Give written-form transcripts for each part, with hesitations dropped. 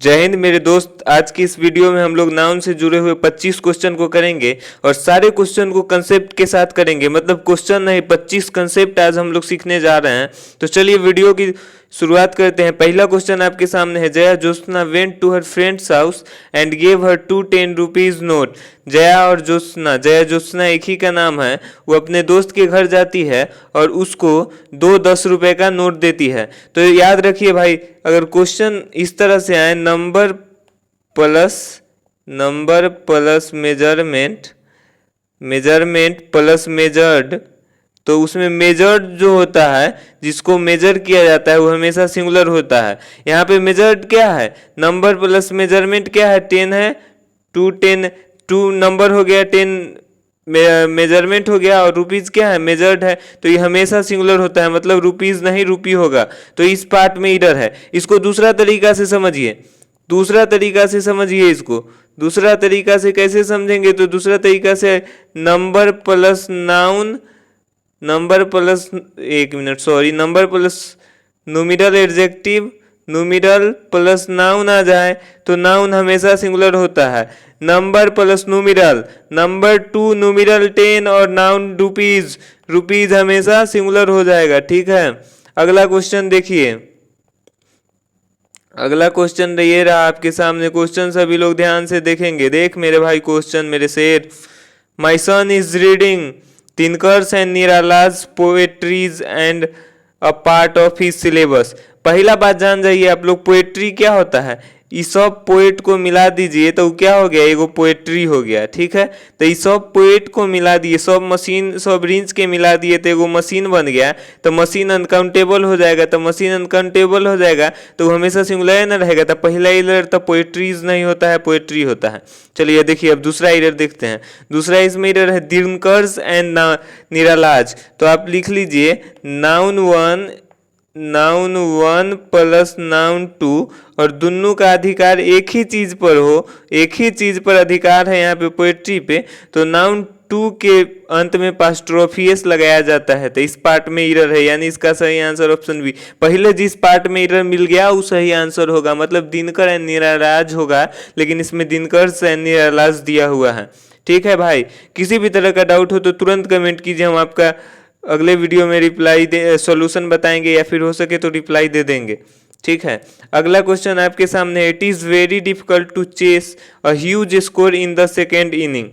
जय हिंद मेरे दोस्त। आज की इस वीडियो में हम लोग नाउन से जुड़े हुए 25 क्वेश्चन को करेंगे और सारे क्वेश्चन को कंसेप्ट के साथ करेंगे। मतलब क्वेश्चन नहीं, 25 कंसेप्ट आज हम लोग सीखने जा रहे हैं। तो चलिए वीडियो की शुरुआत करते हैं। पहला क्वेश्चन आपके सामने है, Jaya Jyotsna went to her friends house and gave her 2 10 rupees note. Jaya और ज्योत्सना, जया ज्योत्सना एक ही का नाम है, वो अपने दोस्त के घर जाती है और उसको 2 10 रुपए का नोट देती है। तो याद रखिए भाई, अगर क्वेश्चन इस तरह से आए, number plus measurement, measurement plus measured, तो उसमें मेजर्ड जो होता है, जिसको मेजर किया जाता है, वो हमेशा सिंगुलर होता है। यहाँ पे मेजर्ड क्या है, नंबर प्लस मेजरमेंट क्या है, 10 है, 2 10, 2 नंबर हो गया, 10 मेजरमेंट हो गया, और रुपीज क्या है, मेजर्ड है। तो ये हमेशा सिंगुलर होता है, मतलब रुपीज नहीं रुपी होगा। तो इस पार्ट में इरर है। इसको दूसरा तरीका से समझिए, दूसरा तरीका से समझिए इसको। दूसरा तरीका से कैसे समझेंगे, तो दूसरा तरीका से number plus noun, number plus, एक minute sorry, number plus numeral adjective, numeral plus noun आ जाए तो नाउन हमेशा सिंगुलर होता है। Number plus numeral, number 2 numeral 10 और नाउन रुपीज, रुपीज हमेशा सिंगुलर हो जाएगा। ठीक है, अगला क्वेश्चन देखिए। अगला क्वेश्चन ये रहा आपके सामने। क्वेश्चन सभी लोग ध्यान से देखेंगे। देख मेरे भाई क्वेश्चन, मेरे शेर। My son is reading Tinker's and Nirala's poetries and a part of his syllabus। पहला बात जान जाइए आप लोग, पोएट्री क्या होता है। ईसॉप पोएट को मिला दीजिए तो क्या हो गया, एगो पोएट्री हो गया। ठीक है, तो ईसॉप पोएट को मिला दिए, सब मशीन, सब रिंच के मिला दिए तो एगो मशीन बन गया। तो मशीन अनकाउंटेबल हो जाएगा, तो मशीन अनकाउंटेबल हो जाएगा तो हमेशा सिंगुलर न रहेगा। तो पहला इरर तो पोएट्रीज नहीं होता है, पोएट्री होता है। चलिए देखिए अब दूसरा इरर देखते हैं। दूसरा इसमें इरर है दिनकर्स एंड निरालाज। तो आप लिख लीजिए नाउन वन प्लस नाउन 2, और दोनों का अधिकार एक ही चीज पर हो, एक ही चीज पर अधिकार है यहाँ पे पोएट्री पे, तो नाउन 2 के अंत में पास्ट्रोफियस लगाया जाता है। तो इस पार्ट में इरर है, यानी इसका सही आंसर ऑप्शन बी। पहले जिस पार्ट में इरर मिल गया वो सही आंसर होगा, मतलब दिनकर एंड निरालाज होगा, लेकिन इसमें दिनकर एंड निरालाज दिया हुआ है। ठीक है भाई, किसी भी तरह का डाउट हो तो तुरंत कमेंट कीजिए, हम आपका अगले वीडियो में रिप्लाई दे, सॉल्यूशन बताएंगे, या फिर हो सके तो रिप्लाई दे देंगे। ठीक है, अगला क्वेश्चन आपके सामने। It is very difficult to chase a huge score in the second inning.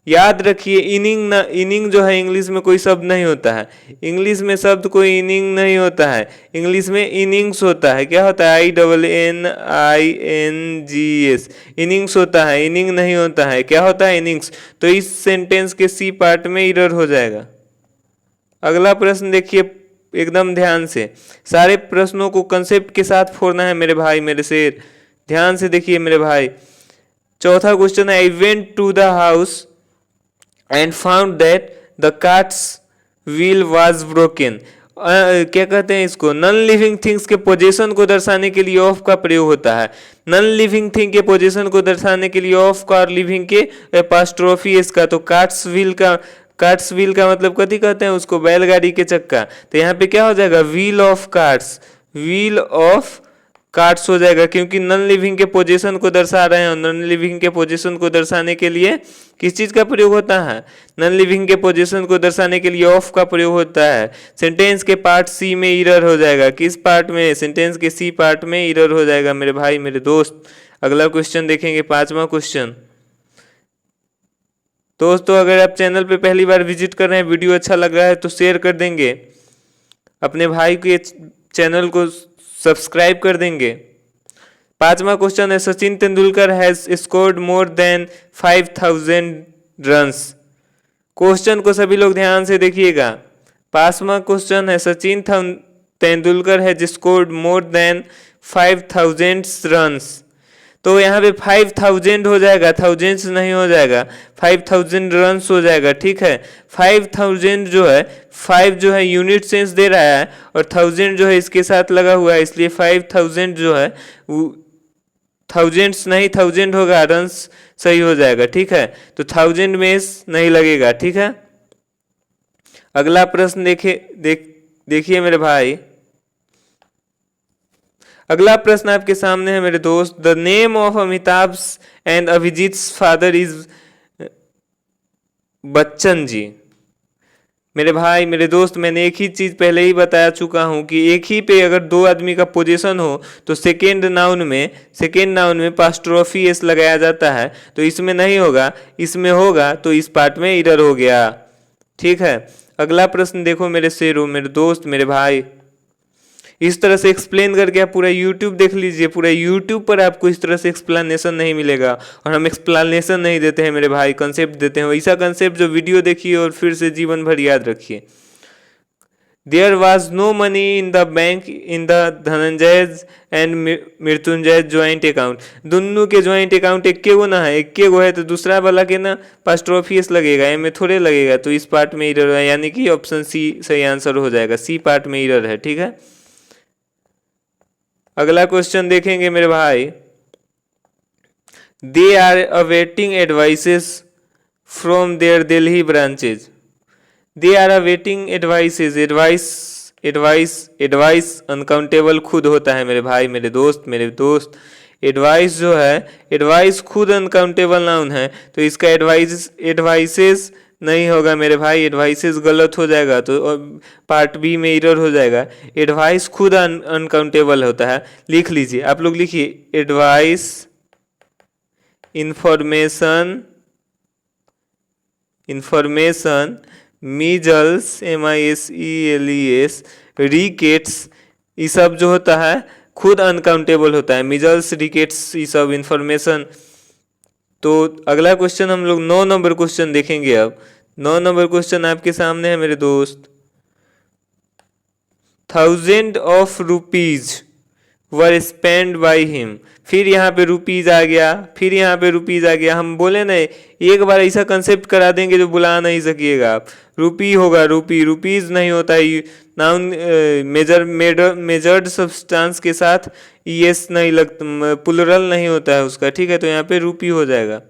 याद रखिए, इनिंग ना, इनिंग जो है इंग्लिश में कोई शब्द नहीं होता है। इंग्लिश में शब्द कोई इनिंग नहीं होता है, इंग्लिश में इनिंग्स होता है। क्या होता है, INNINGS, इनिंग्स होता है, इनिंग नहीं होता है। क्या होता है, इनिंग्स। तो इस सेंटेंस के सी पार्ट में इरर हो जाएगा। अगला प्रश्न देखिए एकदम ध्यान से, सारे प्रश्नों को कंसेप्ट के साथ फोड़ना है मेरे भाई, मेरे शेर। ध्यान से देखिए मेरे भाई। चौथा क्वेश्चन है, I went to the house and found that the cart's wheel was broken. क्या कहते हैं इसको, नॉन लिविंग थिंग्स के पोजीशन को दर्शाने के लिए ऑफ का प्रयोग होता है। नॉन लिविंग थिंग के पोजीशन को दर्शाने के लिए ऑफ का, और लिविंग के एपॉस्ट्रोफी इसका। तो कार्ट्स व्हील का, कार्ट्स व्हील का मतलब कथी कहते हैं उसको, बैलगाड़ी के चक्का। तो यहाँ पे क्या हो जाएगा, wheel of carts, wheel of carts हो जाएगा, क्योंकि नॉन लिविंग के पोजीशन को दर्शा रहे हैं, और नॉन लिविंग के पोजीशन को दर्शाने के लिए किस चीज का प्रयोग होता है, नॉन लिविंग के पोजीशन को दर्शाने के लिए ऑफ का प्रयोग होता है। सेंटेंस के पार्ट सी में इरर हो जाएगा। किस पार्ट में, सेंटेंस के सी पार्ट में इरर हो जाएगा मेरे भाई, मेरे दोस्त। अगला क्वेश्चन देखेंगे, 5वां क्वेश्चन। दोस्तों अगर आप चैनल पे पहली बार विजिट कर रहे हैं, वीडियो अच्छा लग रहा है तो शेयर कर देंगे, अपने भाई के चैनल को सब्सक्राइब कर देंगे। 5वां क्वेश्चन है, Sachin Tendulkar has scored more than 5000 runs. Question को सभी लोग ध्यान से देखिएगा। 5वां क्वेश्चन है, Sachin Tendulkar has scored more than 5000 runs. तो यहाँ पे 5000 हो जाएगा, थाउजेंड्स नहीं हो जाएगा, 5000 रन्स हो जाएगा। ठीक है, 5000 जो है, 5 जो है यूनिट सेंस दे रहा है, और 1000 जो है इसके साथ लगा हुआ है, इसलिए 5000 जो है वो थाउजेंड्स नहीं, 1000 होगा, रन्स सही हो जाएगा। ठीक है, तो 1000 में नहीं लगेगा। ठीक है, अगला प्रश्न देखिए मेरे भाई। अगला प्रश्न आपके सामने है मेरे दोस्त, the name of Amitabh and Abhijeet father is Bachchan ji. मेरे भाई मेरे दोस्त, मैंने एक ही चीज पहले ही बता चुका हूं कि एक ही पे अगर दो आदमी का पोजीशन हो तो सेकेंड नाउन में पास्ट्रोफी एस लगाया जाता है। तो इसमें नहीं होगा, इसमें होगा, तो इस पार्ट में इरर हो गया। ठीक है, अगला प्रश्न देखो मेरे शेरों, मेरे दोस्त, मेरे भाई। इस तरह से एक्सप्लेन करके आप पूरा यूट्यूब देख लीजिए, पूरा यूट्यूब पर आपको इस तरह से एक्सप्लेनेशन नहीं मिलेगा। और हम एक्सप्लेनेशन नहीं देते हैं मेरे भाई, कंसेप्ट देते हैं, वैसा कंसेप्ट जो वीडियो देखिए और फिर से जीवन भर याद रखिए। There was no money in the bank in the Dhananjay and Mrityunjay joint account. दोनों के ज्वाइंट अकाउंट इक्के गो ना है, इक्के गो है तो दूसरा वाला के ना पास्ट्रोफियस लगेगा, एम में थोड़े लगेगा, तो इस पार्ट में इरर है, यानी कि ऑप्शन सी सही आंसर हो जाएगा। सी पार्ट में इरर है। ठीक है, अगला क्वेश्चन देखेंगे मेरे भाई। They are awaiting advices from their Delhi branches. They are awaiting advices, advice uncountable खुद होता है मेरे भाई, मेरे दोस्त। एडवाइस जो है, एडवाइस खुद अनकाउंटेबल नाउन है, तो इसका एडवाइसेस नहीं होगा मेरे भाई, एडवाइसेस गलत हो जाएगा, तो पार्ट बी में इरर हो जाएगा। एडवाइस खुद अनकाउंटेबल होता है, लिख लीजिए, आप लोग लिखिए, advice information measles MISELES rickets, ये सब जो होता है खुद अनकाउंटेबल होता है, मीजल्स रिकेट्स ये सब इंफॉर्मेशन। तो अगला क्वेश्चन हम लोग 9 नंबर क्वेश्चन देखेंगे। अब 9 नंबर क्वेश्चन आपके सामने है मेरे दोस्त। 1000 of rupees were spend by him. फिर यहाँ पे रुपीज आ गया, फिर यहाँ पे रुपीज आ गया। हम बोले ना एक बार ऐसा कंसेप्ट करा देंगे जो बुला नहीं सकिएगा आप। रुपी होगा, रुपीज नहीं होता है, नाउन मेजर्ड सब्सटेंस के साथ ES नहीं लगता, प्लुरल नहीं होता है उसका। ठीक है, तो यहाँ पे रुपी हो जाएगा।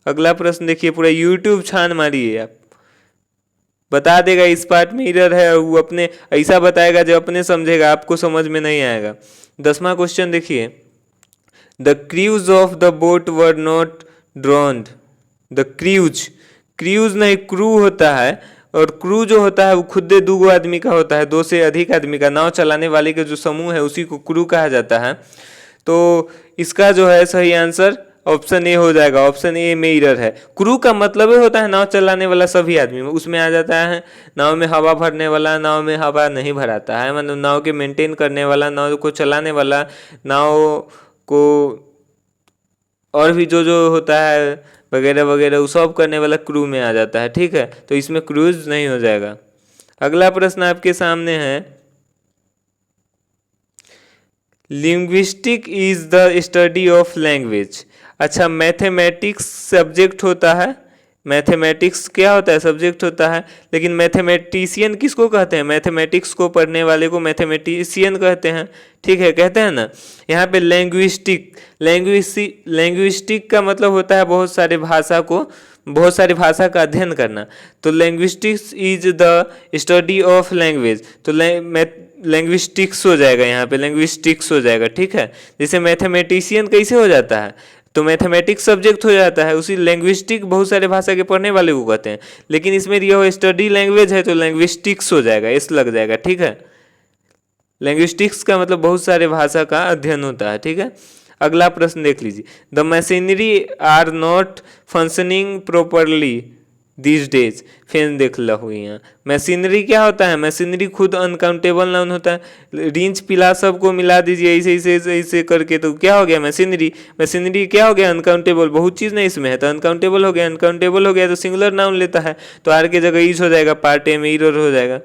अगला प्रश्न देखिए, पूरा यूट्यूब छान मारिए, आप बता देगा इस पार्ट में इरर है, और वो अपने ऐसा बताएगा जो अपने समझेगा, आपको समझ में नहीं आएगा। 10वां क्वेश्चन देखिए। The cruise of the boat were not ड्रॉन्ड। The cruise नहीं, क्रू होता है, और क्रू जो होता है वो खुद दो आदमी का होता है, 2 से अधिक आदमी का। नाव चलाने वाले का जो समूह है उसी को क्रू कहा जाता है। तो इसका जो है सही आंसर ऑप्शन ए हो जाएगा। ऑप्शन ए में इरर है। क्रू का मतलब होता है नाव चलाने वाला सभी आदमी, उसमें आ जाता है नाव में हवा भरने वाला, नाव में हवा नहीं भराता है, मतलब नाव के मेंटेन करने वाला, नाव को चलाने वाला, नाव को और भी जो होता है वगैरह वगैरह, वो सब करने वाला क्रू में आ जाता है। ठीक है, तो इसमें क्रूज नहीं हो जाएगा। अगला प्रश्न आपके सामने है। Linguistic is the study of language. अच्छा, मैथमेटिक्स सब्जेक्ट होता है, मैथमेटिक्स क्या होता है, सब्जेक्ट होता है, लेकिन मैथमेटिशियन किसको कहते हैं? मैथमेटिक्स को पढ़ने वाले को मैथमेटिशियन कहते हैं। ठीक है, कहते हैं ना। यहाँ पे लैंग्विस्टिक का मतलब होता है बहुत सारी भाषा का अध्ययन करना। तो linguistics is the study of language, तो लैंग्विस्टिक्स हो जाएगा, यहाँ पे लैंग्विस्टिक्स हो जाएगा। ठीक है, जैसे मैथमेटिशियन कैसे हो जाता है, तो मैथमेटिक्स सब्जेक्ट हो जाता है, उसी लैंग्विस्टिक बहुत सारे भाषा के पढ़ने वाले को कहते हैं, लेकिन इसमें दिया हुआ स्टडी लैंग्वेज है तो लैंग्विस्टिक्स हो जाएगा, इस लग जाएगा। ठीक है, लैंग्विस्टिक्स का मतलब बहुत सारे भाषा का अध्ययन होता है। ठीक है, अगला प्रश्न देख लीजिए। The machinery are not functioning properly these days. फैन देख लो हुई यहाँ। मशीनरी क्या होता है? मशीनरी खुद अनकाउंटेबल नाउन होता है। रिंच पिला सबको मिला दीजिए ऐसे करके, तो क्या हो गया? मशीनरी क्या हो गया? अनकाउंटेबल। बहुत चीज़ नहीं इसमें है तो अनकाउंटेबल हो गया। अनकाउंटेबल हो गया तो सिंगुलर नाउन लेता है, तो आर के जगह ईज हो जाएगा, पार्ट ए में इरर हो जाएगा।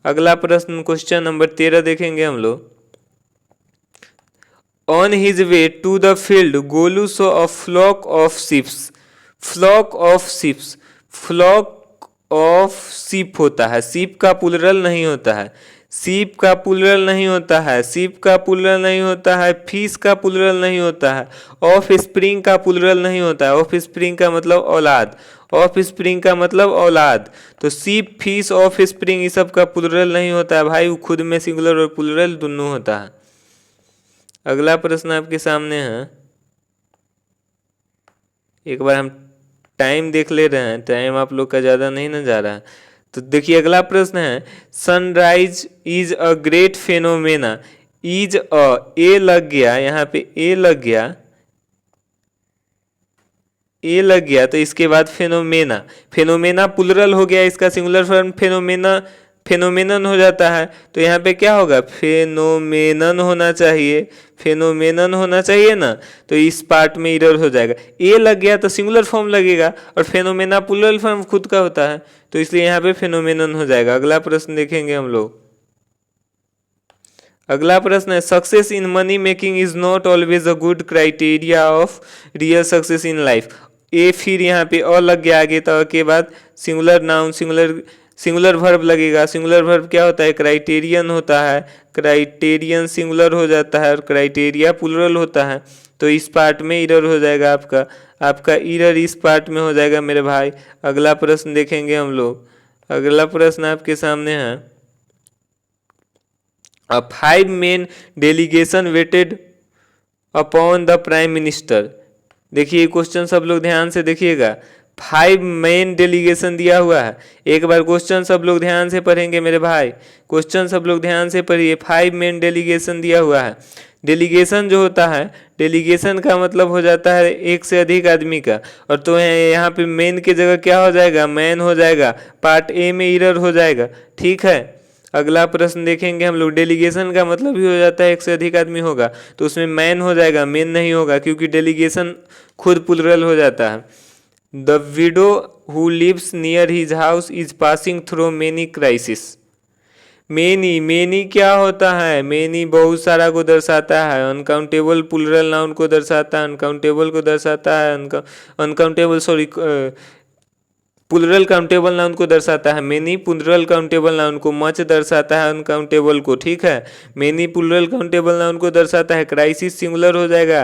अगला प्रश्न क्वेश्चन नंबर 13 देखेंगे हम लोग। On his way to the field Golu saw a flock of ships. Flock of ship होता है, शिप का प्लुरल नहीं होता है, शिप का प्लुरल नहीं होता है, शिप का प्लुरल नहीं होता है, फिश का प्लुरल नहीं होता है, ऑफ स्प्रिंग का प्लुरल नहीं होता है। ऑफ स्प्रिंग का मतलब औलाद, ऑफ स्प्रिंग का मतलब औलाद। तो शिप, फिश, ऑफ स्प्रिंग ये सब का प्लुरल नहीं होता है भाई, वो खुद में सिंगुलर और प्लुरल दोनों होता है। अगला प्रश्न आपके सामने है, एक बार हम टाइम देख ले रहे हैं, टाइम आप लोग का ज़्यादा नहीं ना जा रहा है। तो देखिए अगला प्रश्न है, sunrise is a great phenomena, is a, a लग गया यहाँ पे, ए लग गया, ए लग गया तो इसके बाद फेनोमेना, फेनोमेना प्लुरल हो गया, इसका सिंगुलर फॉर्म फेनोमेना, फेनोमेनन हो जाता है। तो यहाँ पे क्या होगा, फेनोमेनन होना चाहिए, फेनोमेनन होना चाहिए ना, तो इस पार्ट में इरर हो जाएगा। ए लग गया तो सिंगुलर फॉर्म लगेगा और फेनोमेना प्लुरल फॉर्म खुद का होता है, तो इसलिए यहाँ पे फेनोमेनन हो जाएगा। अगला प्रश्न देखेंगे हम लोग। अगला प्रश्न है, success in money making is not always a good criteria of real success in life. A फिर यहाँ पे और लग गया आगे, तो के बाद सिंगुलर नाउन, सिंगुलर वर्ब लगेगा। सिंगुलर वर्ब क्या होता है, क्राइटेरियन होता है, क्राइटेरियन सिंगुलर हो जाता है और क्राइटेरिया प्लुरल होता है, तो इस पार्ट में इरर हो जाएगा आपका, आपका इरर इस पार्ट में हो जाएगा मेरे भाई। अगला प्रश्न देखेंगे हम लोग। अगला प्रश्न आपके सामने है, A 5-man delegation waited upon the prime minister. देखिए क्वेश्चन सब लोग ध्यान से देखिएगा, 5 मेन डेलीगेशन दिया हुआ है। एक बार क्वेश्चन सब लोग ध्यान से पढ़ेंगे मेरे भाई, क्वेश्चन सब लोग ध्यान से पढ़िए। 5 मेन डेलीगेशन दिया हुआ है। डेलीगेशन जो होता है, डेलीगेशन का मतलब हो जाता है एक से अधिक आदमी का, और तो यहाँ पे मेन की जगह क्या हो जाएगा, मैन हो जाएगा, पार्ट ए में इरर हो जाएगा। ठीक है, अगला प्रश्न देखेंगे हम लोग। डेलीगेशन का मतलब ही हो जाता है एक से अधिक आदमी होगा, तो उसमें मैन हो जाएगा, मेन नहीं होगा, क्योंकि डेलीगेशन खुद प्लुरल हो जाता है। The widow who lives near his house is passing through many crisis. Many, many क्या होता है, मेनी बहुत सारा को दर्शाता है, अनकाउंटेबल प्लुरल नाउन को दर्शाता है, अनकाउंटेबल को दर्शाता है, uncountable sorry plural countable noun को दर्शाता है। मेनी प्लुरल काउंटेबल नाउन को, मच दर्शाता है अनकाउंटेबल को। ठीक है, मेनी प्लुरल काउंटेबल नाउन को दर्शाता है। क्राइसिस सिंगुलर हो जाएगा,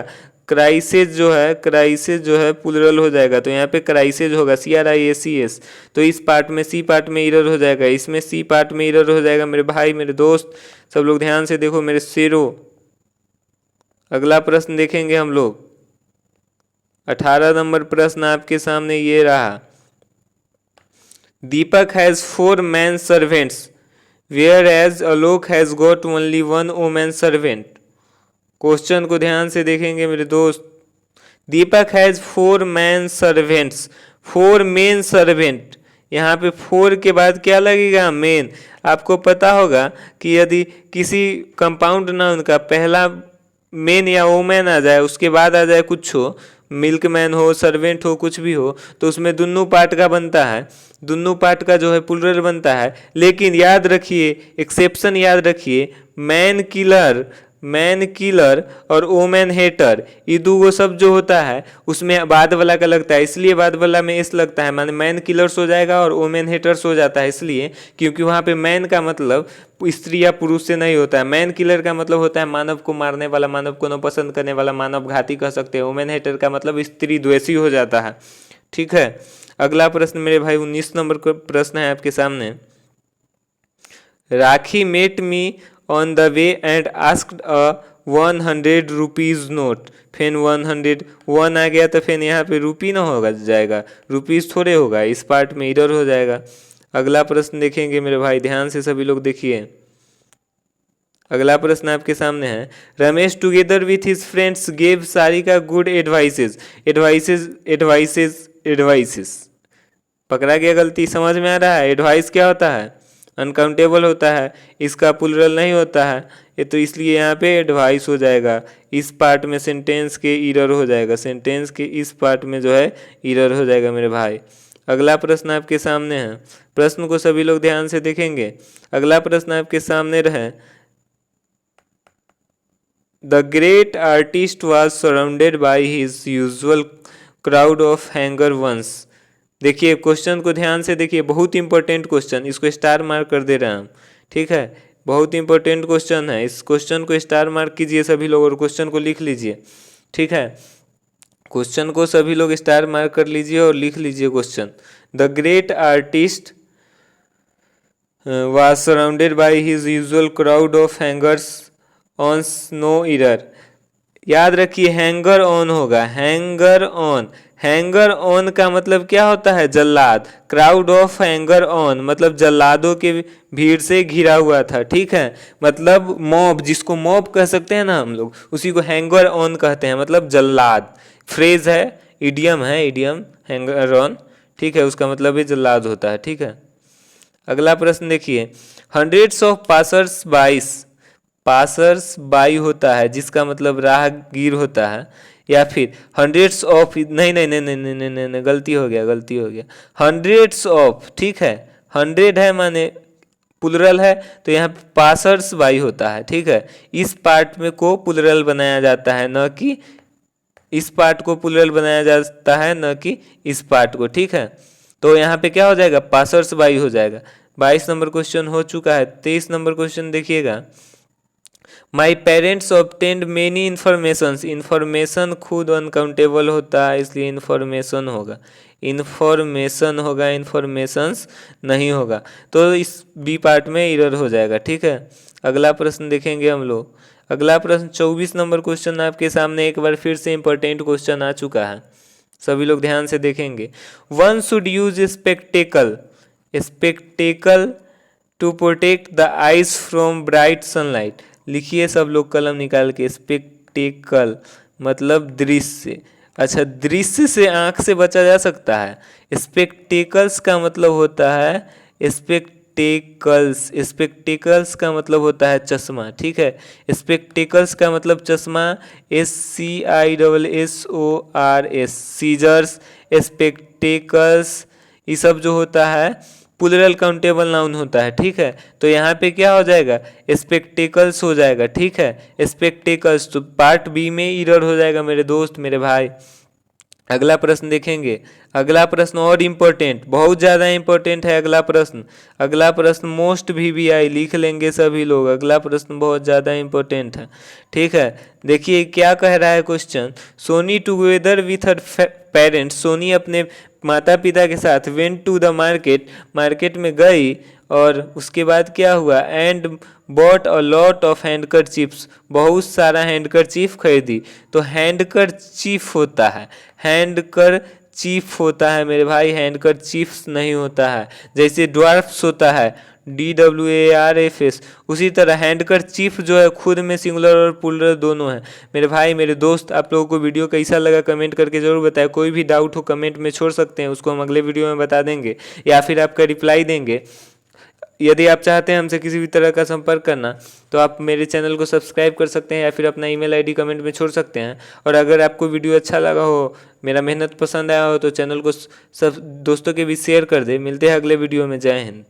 क्राइसिस जो है, क्राइसिस जो है प्लुरल हो जाएगा, तो यहाँ पे क्राइसिस होगा, CRISIS। तो इस पार्ट में, सी पार्ट में इरर हो जाएगा, इसमें सी पार्ट में इरर हो जाएगा मेरे भाई, मेरे दोस्त सब लोग ध्यान से देखो मेरे शेरों। अगला प्रश्न देखेंगे हम लोग। 18 नंबर प्रश्न आपके सामने ये रहा। Deepak has 4 men servants, whereas Alok has got only 1 woman servant. Question को ध्यान से देखेंगे मेरे दोस्त। Deepak has 4 men servants, 4 men servant, यहाँ पे 4 के बाद क्या लगेगा, मेन। आपको पता होगा कि यदि किसी कंपाउंड नाउन का पहला मेन या वोमैन आ जाए, उसके बाद आ जाए कुछ हो, मिल्कमैन हो, सर्वेंट हो, कुछ भी हो, तो उसमें दोनों पार्ट का बनता है, दोनों पार्ट का जो है प्लुरल बनता है। लेकिन याद रखिए, एक्सेप्शन याद रखिए, मैन किलर, मैन किलर और ओमैन हेटर, ये दो शब्द जो होता है उसमें बाद वाला का लगता है, इसलिए बाद वाला में एस लगता है, माने मैन किलर्स हो जाएगा और ओमैन हेटर्स हो जाता है, इसलिए क्योंकि वहाँ पे मैन का मतलब स्त्री या पुरुष से नहीं होता है। मैन किलर का मतलब होता है मानव को मारने वाला, मानव को न पसंद करने वाला, मानव घाती कह सकते हैं। ओमैन हेटर का मतलब स्त्री द्वेषी हो जाता है। ठीक है, अगला प्रश्न मेरे भाई 19 नंबर का प्रश्न है आपके सामने। Rakhi met me on the way and asked a 100 rupees note. फिर 101 आ गया तो फिर यहाँ पे रुपी ना होगा जाएगा, रुपीज़ थोड़े होगा, इस पार्ट में इरर हो जाएगा। अगला प्रश्न देखेंगे मेरे भाई, ध्यान से सभी लोग देखिए। अगला प्रश्न आपके सामने है। Ramesh together with his friends gave Sarika good advices, advices advices advices, पकड़ा गया गलती, समझ में आ रहा है। एडवाइस क्या होता है, अनकाउंटेबल होता है, इसका प्लुरल नहीं होता है ये, तो इसलिए यहाँ पे एडवाइस हो जाएगा। इस पार्ट में सेंटेंस के इरर हो जाएगा, सेंटेंस के इस पार्ट में जो है इरर हो जाएगा मेरे भाई। अगला प्रश्न आपके सामने है, प्रश्न को सभी लोग ध्यान से देखेंगे। अगला प्रश्न आपके सामने रहे। The great artist was surrounded by his usual crowd of hanger ons. देखिए क्वेश्चन को ध्यान से देखिए, बहुत इंपॉर्टेंट क्वेश्चन, इसको स्टार मार्क कर दे रहे हैं हम। ठीक है, बहुत इंपॉर्टेंट क्वेश्चन है, इस क्वेश्चन को स्टार मार्क कीजिए सभी लोग और क्वेश्चन को लिख लीजिए। ठीक है, क्वेश्चन को सभी लोग स्टार मार्क कर लीजिए और लिख लीजिए question. The great artist was surrounded by his usual crowd of hangers on no error। याद रखिए हैंगर ऑन होगा, हैंगर ऑन। हैंगर ऑन का मतलब क्या होता है? जल्लाद। क्राउड ऑफ हैंगर ऑन मतलब जल्लादों के भीड़ से घिरा हुआ था, ठीक है। मतलब मॉब, जिसको मॉब कह सकते हैं ना हम लोग, उसी को हैंगर ऑन कहते हैं, मतलब जल्लाद। फ्रेज है, इडियम है, इडियम हैंगर ऑन, ठीक है, उसका मतलब ही जल्लाद होता है, ठीक है। अगला प्रश्न देखिए, हंड्रेड्स ऑफ पासर्स बाइस, पासर्स बाई होता है जिसका मतलब राहगीर होता है, या फिर हंड्रेड्स ऑफ, नहीं नहीं नहीं नहीं नहीं नहीं नहीं, गलती हो गया, गलती हो गया। हंड्रेड्स ऑफ, ठीक है, हंड्रेड है माने प्लुरल है, तो यहाँ पासर्स बाई होता है, ठीक है। इस पार्ट में को प्लुरल बनाया जाता है, न कि इस पार्ट को प्लुरल बनाया जाता है, न कि इस पार्ट को, ठीक है। तो यहाँ पे क्या हो जाएगा? पासर्स बाई हो जाएगा। 22 नंबर क्वेश्चन हो चुका है। 23 नंबर क्वेश्चन देखिएगा, my parents obtained many information, information खुद अनकाउंटेबल होता है इसलिए इन्फॉर्मेशन होगा, इन्फॉर्मेशन होगा, इन्फॉर्मेशंस नहीं होगा, तो इस बी पार्ट में एरर हो जाएगा, ठीक है। अगला प्रश्न देखेंगे हम लोग। अगला प्रश्न 24 नंबर क्वेश्चन आपके सामने एक बार फिर से इंपॉर्टेंट क्वेश्चन आ चुका है, सभी लोग ध्यान से देखेंगे। One should use spectacle, spectacle to protect the eyes from bright sunlight. लिखिए सब लोग कलम निकाल के, स्पेक्टेकल मतलब दृश्य। अच्छा, दृश्य से आंख से बचा जा सकता है। स्पेक्टेकल्स का मतलब होता है स्पेक्टेकल्स, स्पेक्टेकल्स का मतलब होता है चश्मा, ठीक है। स्पेक्टेकल्स का मतलब चश्मा, SCISSORS, सीजर्स, स्पेक्टेकल्स, ये सब जो होता है प्लुरल काउंटेबल नाउन होता है, ठीक है। तो यहाँ पे क्या हो जाएगा? स्पेक्टेकल्स हो जाएगा, ठीक है, स्पेक्टेकल्स। तो पार्ट बी में एरर हो जाएगा मेरे दोस्त, मेरे भाई। अगला प्रश्न देखेंगे। अगला प्रश्न और इम्पोर्टेंट, बहुत ज़्यादा इम्पोर्टेंट है अगला प्रश्न। अगला प्रश्न मोस्ट VVI लिख लेंगे सभी लोग, अगला प्रश्न बहुत ज़्यादा इम्पोर्टेंट है, ठीक है। देखिए क्या कह रहा है question, Soni together with her parents, Soni अपने माता पिता के साथ went to the market, market में गई, और उसके बाद क्या हुआ? And bought a lot of handkerchiefs, बहुत सारा हैंडकरचीफ खरीदी। तो हैंडकरचीफ होता है, हैंडकरचीफ होता है मेरे भाई, हैंडकरचीफ्स नहीं होता है। जैसे ड्वार्फ्स होता है, DWARFS, उसी तरह हैंडकरचीफ जो है खुद में सिंगुलर और प्लुरल दोनों है। मेरे भाई मेरे दोस्त, आप लोगों को वीडियो कैसा लगा कमेंट करके जरूर बताएं। कोई भी डाउट हो कमेंट में छोड़ सकते हैं, उसको हम अगले वीडियो में बता देंगे या फिर आपका रिप्लाई देंगे। यदि आप चाहते हैं हमसे किसी भी तरह का संपर्क करना, तो आप मेरे चैनल को सब्सक्राइब कर सकते हैं या फिर अपना ईमेल आईडी कमेंट में छोड़ सकते हैं। और अगर आपको वीडियो अच्छा लगा हो, मेरा मेहनत पसंद आया हो, तो चैनल को सब दोस्तों के बीच शेयर कर दे। मिलते हैं अगले वीडियो में। जय हिंद।